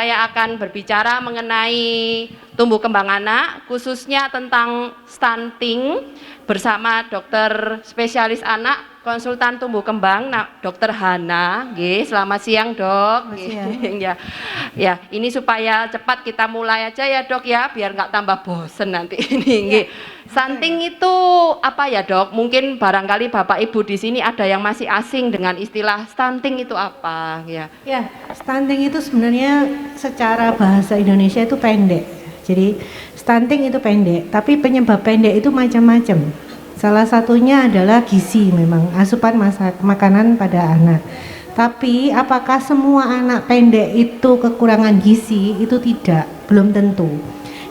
saya akan berbicara mengenai tumbuh kembang anak, khususnya tentang stunting bersama dokter spesialis anak, konsultan tumbuh kembang, Dokter Hana. Nggih, selamat siang, Dok. Ya. Ya, ini supaya cepat kita mulai aja ya, Dok ya, biar nggak tambah bosen nanti ini. Nggih. Stunting itu apa ya, Dok? Mungkin barangkali Bapak Ibu di sini ada yang masih asing dengan istilah stunting itu apa, ya. Ya, stunting itu sebenarnya secara bahasa Indonesia itu pendek. Jadi stunting itu pendek, tapi penyebab pendek itu macam-macam. Salah satunya adalah gizi, memang asupan makanan pada anak. Tapi apakah semua anak pendek itu kekurangan gizi? Itu tidak, belum tentu.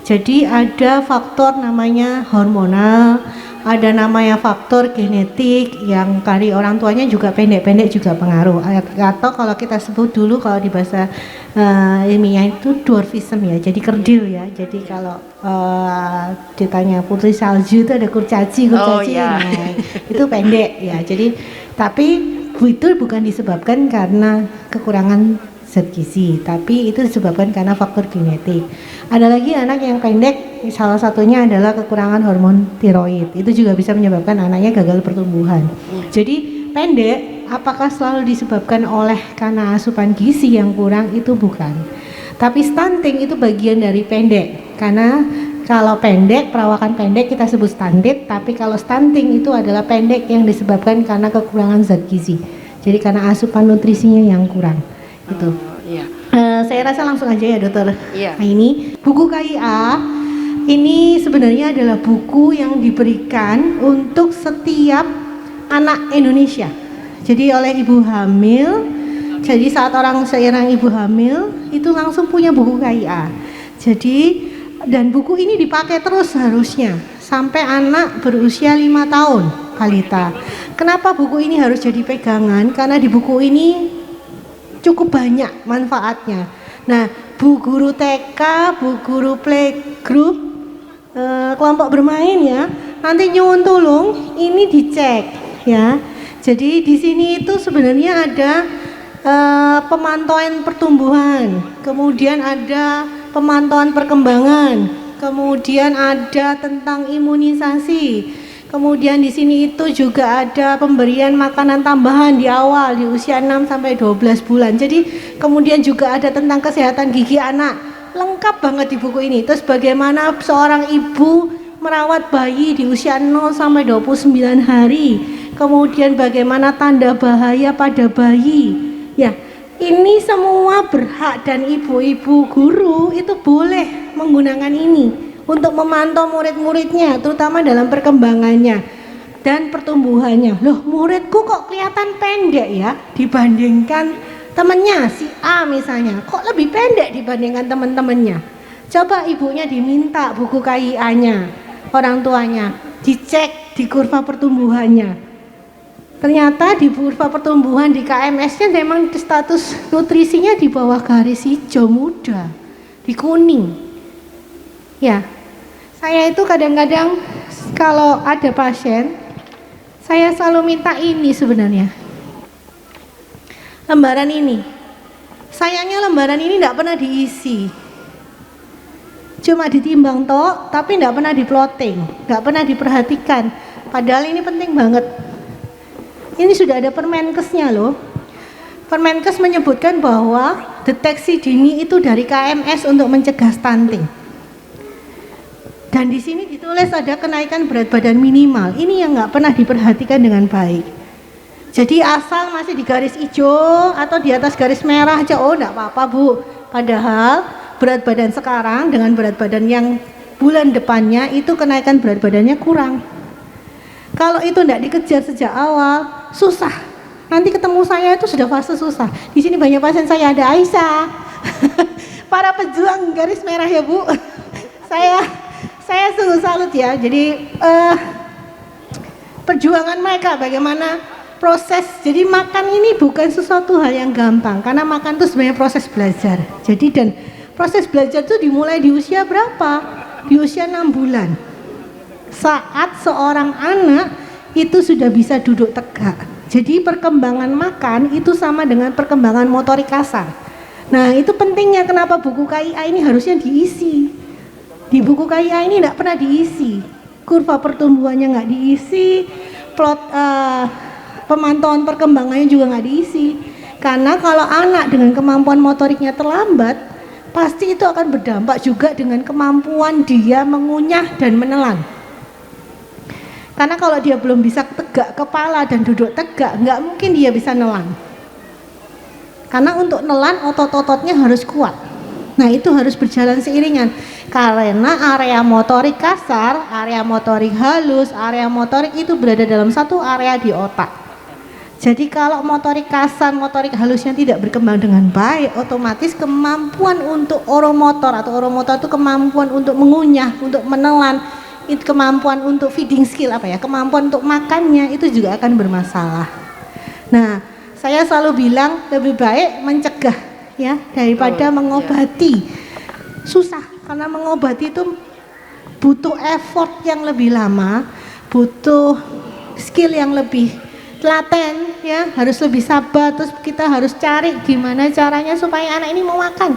Jadi ada faktor namanya hormonal, ada namanya faktor genetik yang dari orang tuanya juga pendek-pendek juga pengaruh. Atau kalau kita sebut dulu kalau di bahasa ilmiah itu dwarfism ya, jadi kerdil ya. Jadi kalau ditanya putri salju itu ada kurcaci. Oh, ya. Nah, itu pendek ya. Jadi tapi itu bukan disebabkan karena kekurangan zat gizi, tapi itu disebabkan karena faktor genetik. Ada lagi anak yang pendek, salah satunya adalah kekurangan hormon tiroid. Itu juga bisa menyebabkan anaknya gagal pertumbuhan. Jadi pendek, apakah selalu disebabkan oleh karena asupan gizi yang kurang? Itu bukan. Tapi stunting itu bagian dari pendek. Karena kalau pendek, perawakan pendek kita sebut stunted, tapi kalau stunting itu adalah pendek yang disebabkan karena kekurangan zat gizi. Jadi karena asupan nutrisinya yang kurang. Itu. Iya. Saya rasa langsung aja ya, Dokter. Iya. Nah, ini buku KIA ini sebenarnya adalah buku yang diberikan untuk setiap anak Indonesia. Jadi oleh ibu hamil. Jadi saat seorang ibu hamil itu langsung punya buku KIA. Jadi dan buku ini dipakai terus harusnya sampai anak berusia 5 tahun balita. Kenapa buku ini harus jadi pegangan? Karena di buku ini cukup banyak manfaatnya. Nah, bu guru TK, bu guru playgroup, kelompok bermain ya, nanti nyuwun tolong ini dicek ya. Jadi di sini itu sebenarnya ada pemantauan pertumbuhan, kemudian ada pemantauan perkembangan, kemudian ada tentang imunisasi. Kemudian di sini itu juga ada pemberian makanan tambahan di awal di usia 6 sampai 12 bulan. Jadi kemudian juga ada tentang kesehatan gigi anak. Lengkap banget di buku ini. Terus bagaimana seorang ibu merawat bayi di usia 0 sampai 29 hari. Kemudian bagaimana tanda bahaya pada bayi. Ya, ini semua berhak dan ibu-ibu guru itu boleh menggunakan ini untuk memantau murid-muridnya, terutama dalam perkembangannya dan pertumbuhannya. Loh, muridku kok kelihatan pendek ya dibandingkan temennya, si A misalnya, kok lebih pendek dibandingkan teman-temannya. Coba ibunya diminta buku KIA-nya, orang tuanya, dicek di kurva pertumbuhannya. Ternyata di kurva pertumbuhan di KMS-nya memang status nutrisinya di bawah garis hijau muda, di kuning. Ya, saya itu kadang-kadang kalau ada pasien, saya selalu minta ini sebenarnya. Lembaran ini. Sayangnya lembaran ini tidak pernah diisi. Cuma ditimbang toh, tapi tidak pernah diploting, tidak pernah diperhatikan. Padahal ini penting banget. Ini sudah ada Permenkesnya loh. Permenkes menyebutkan bahwa deteksi dini itu dari KMS untuk mencegah stunting. Dan di sini ditulis ada kenaikan berat badan minimal. Ini yang nggak pernah diperhatikan dengan baik. Jadi asal masih di garis hijau atau di atas garis merah aja, oh enggak apa-apa Bu. Padahal berat badan sekarang dengan berat badan yang bulan depannya itu kenaikan berat badannya kurang. Kalau itu enggak dikejar sejak awal, susah. Nanti ketemu saya itu sudah fase susah. Di sini banyak pasien saya, ada Aisyah. Para pejuang garis merah ya Bu. Saya sungguh salut ya. Jadi perjuangan mereka bagaimana proses. Jadi makan ini bukan sesuatu hal yang gampang, karena makan itu sebenarnya proses belajar. Jadi dan proses belajar itu dimulai di usia berapa? Di usia 6 bulan. Saat seorang anak itu sudah bisa duduk tegak. Jadi perkembangan makan itu sama dengan perkembangan motorik kasar. Nah, itu pentingnya kenapa buku KIA ini harusnya diisi. Di buku KIA ini tidak pernah diisi. Kurva pertumbuhannya nggak diisi, plot pemantauan perkembangannya juga nggak diisi. Karena kalau anak dengan kemampuan motoriknya terlambat, pasti itu akan berdampak juga dengan kemampuan dia mengunyah dan menelan. Karena kalau dia belum bisa tegak kepala dan duduk tegak, nggak mungkin dia bisa nelan. Karena untuk nelan otot-ototnya harus kuat. Nah, itu harus berjalan seiringan. Karena area motorik kasar, area motorik halus, area motorik itu berada dalam satu area di otak. Jadi kalau motorik kasar, motorik halusnya tidak berkembang dengan baik, otomatis kemampuan untuk oromotor atau oromotor itu kemampuan untuk mengunyah, untuk menelan, itu kemampuan untuk feeding skill kemampuan untuk makannya itu juga akan bermasalah. Nah, saya selalu bilang lebih baik mencegah ya daripada mengobati. Susah karena mengobati itu butuh effort yang lebih lama, butuh skill yang lebih telaten ya, harus lebih sabar, terus kita harus cari gimana caranya supaya anak ini mau makan.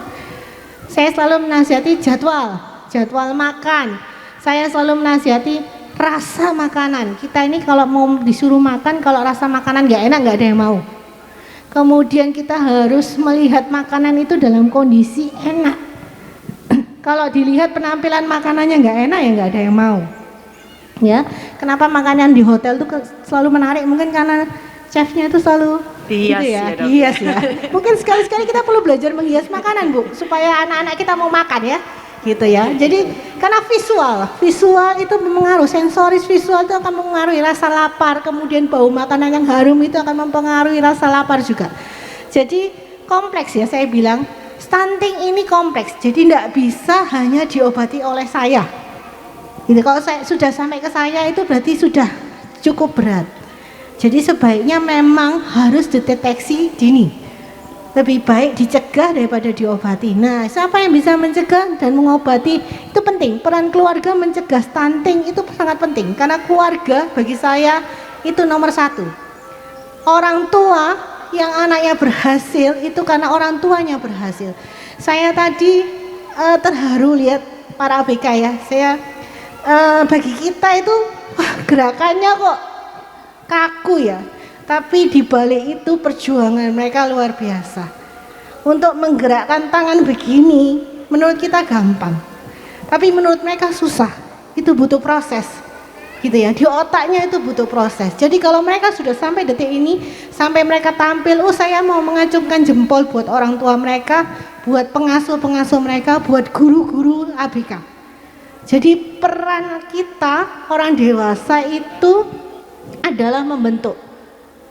Saya selalu menasihati jadwal makan. Saya selalu menasihati rasa makanan. Kita ini kalau mau disuruh makan, kalau rasa makanan nggak enak nggak ada yang mau. Kemudian kita harus melihat makanan itu dalam kondisi enak. Kalau dilihat penampilan makanannya nggak enak ya nggak ada yang mau. Ya, kenapa makanan di hotel itu selalu menarik? Mungkin karena chefnya itu selalu dihias, gitu ya, ya, dihias ya. Mungkin sekali-sekali kita perlu belajar menghias makanan, Bu, supaya anak-anak kita mau makan ya. Gitu ya. Jadi karena visual itu mempengaruhi, sensoris visual itu akan mempengaruhi rasa lapar, kemudian bau makanan yang harum itu akan mempengaruhi rasa lapar juga. Jadi kompleks ya, saya bilang stunting ini kompleks. Jadi tidak bisa hanya diobati oleh saya. Gitu, kalau saya sudah sampai ke saya itu berarti sudah cukup berat. Jadi sebaiknya memang harus dideteksi dini. Lebih baik dicegah daripada diobati. Nah, siapa yang bisa mencegah dan mengobati itu penting. Peran keluarga mencegah stunting itu sangat penting karena keluarga bagi saya itu nomor satu. Orang tua yang anaknya berhasil itu karena orang tuanya berhasil. Saya tadi terharu lihat para ABK ya. Saya bagi kita itu gerakannya kok kaku ya. Tapi di balik itu perjuangan mereka luar biasa. Untuk menggerakkan tangan begini, menurut kita gampang. Tapi menurut mereka susah. Itu butuh proses. Gitu ya. Di otaknya itu butuh proses. Jadi kalau mereka sudah sampai detik ini, sampai mereka tampil, saya mau mengacungkan jempol buat orang tua mereka, buat pengasuh-pengasuh mereka, buat guru-guru ABK. Jadi peran kita orang dewasa itu adalah membentuk.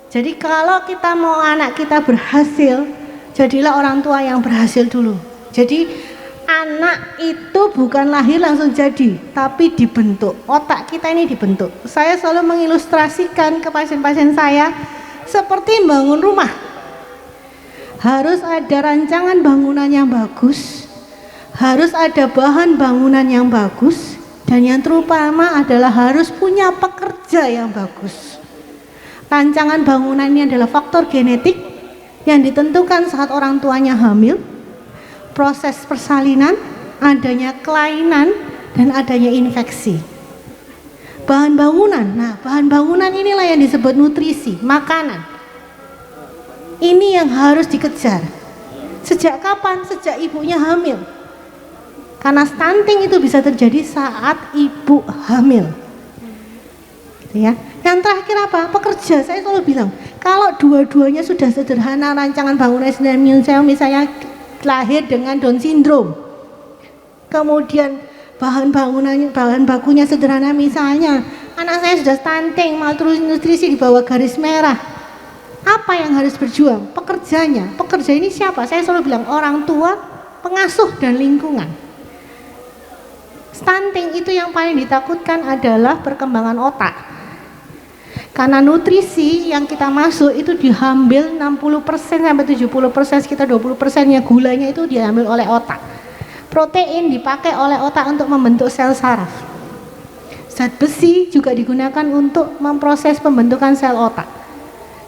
Jadi kalau kita mau anak kita berhasil, jadilah orang tua yang berhasil dulu. Jadi anak itu bukan lahir langsung jadi, tapi dibentuk. Otak kita ini dibentuk. Saya selalu mengilustrasikan ke pasien-pasien saya seperti bangun rumah. Harus ada rancangan bangunan yang bagus, harus ada bahan bangunan yang bagus, dan yang terutama adalah harus punya pekerja yang bagus. Rancangan bangunan ini adalah faktor genetik yang ditentukan saat orang tuanya hamil, proses persalinan, adanya kelainan, dan adanya infeksi. Bahan bangunan, nah bahan bangunan inilah yang disebut nutrisi, makanan. Ini yang harus dikejar. Sejak kapan? Sejak ibunya hamil. Karena stunting itu bisa terjadi saat ibu hamil. Gitu ya. Yang terakhir apa? Pekerja. Saya selalu bilang, kalau dua-duanya sudah sederhana, rancangan bangunan misalnya lahir dengan Down syndrome, kemudian bahan bangunannya, bahan bakunya sederhana, misalnya anak saya sudah stunting, malnutrisi di bawah garis merah, apa yang harus berjuang? Pekerjanya. Pekerja ini siapa? Saya selalu bilang orang tua, pengasuh, dan lingkungan. Stunting itu yang paling ditakutkan adalah perkembangan otak. Karena nutrisi yang kita masuk itu diambil 60% sampai 70%, sekitar 20%-nya gulanya itu diambil oleh otak. Protein dipakai oleh otak untuk membentuk sel saraf. Zat besi juga digunakan untuk memproses pembentukan sel otak.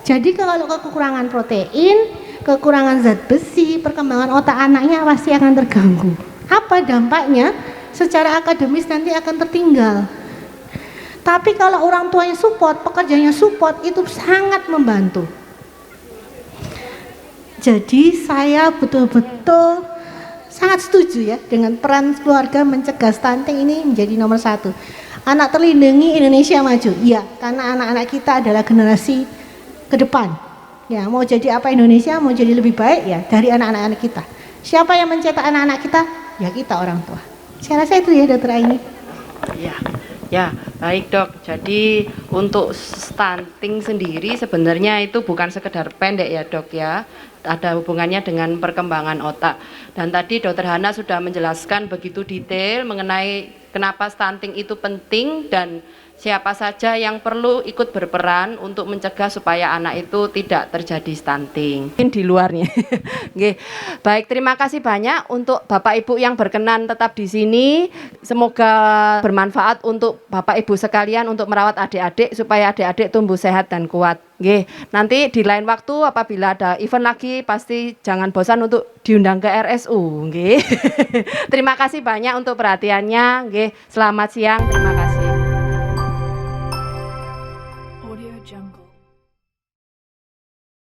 Jadi kalau kekurangan protein, kekurangan zat besi, perkembangan otak anaknya pasti akan terganggu. Apa dampaknya? Secara akademis nanti akan tertinggal. Tapi kalau orang tuanya support, pekerjanya support, itu sangat membantu. Jadi saya betul-betul sangat setuju ya dengan peran keluarga mencegah stunting ini menjadi nomor 1. Anak terlindungi, Indonesia maju. Iya, karena anak-anak kita adalah generasi ke depan. Ya, mau jadi apa Indonesia, mau jadi lebih baik ya dari anak-anak kita. Siapa yang mencetak anak-anak kita? Ya kita orang tua. Saya rasa itu ya Dokter Aini. Ya, baik Dok. Jadi untuk stunting sendiri sebenarnya itu bukan sekedar pendek ya Dok ya. Ada hubungannya dengan perkembangan otak. Dan tadi Dokter Hana sudah menjelaskan begitu detail mengenai kenapa stunting itu penting dan siapa saja yang perlu ikut berperan untuk mencegah supaya anak itu tidak terjadi stunting. Di luarnya. Oke. Baik, terima kasih banyak untuk Bapak Ibu yang berkenan tetap di sini. Semoga bermanfaat untuk Bapak Ibu sekalian untuk merawat adik-adik supaya adik-adik tumbuh sehat dan kuat. Oke. Nanti di lain waktu apabila ada event lagi pasti jangan bosan untuk diundang ke RSU. Oke. Terima kasih banyak untuk perhatiannya. Oke. Selamat siang. Terima kasih.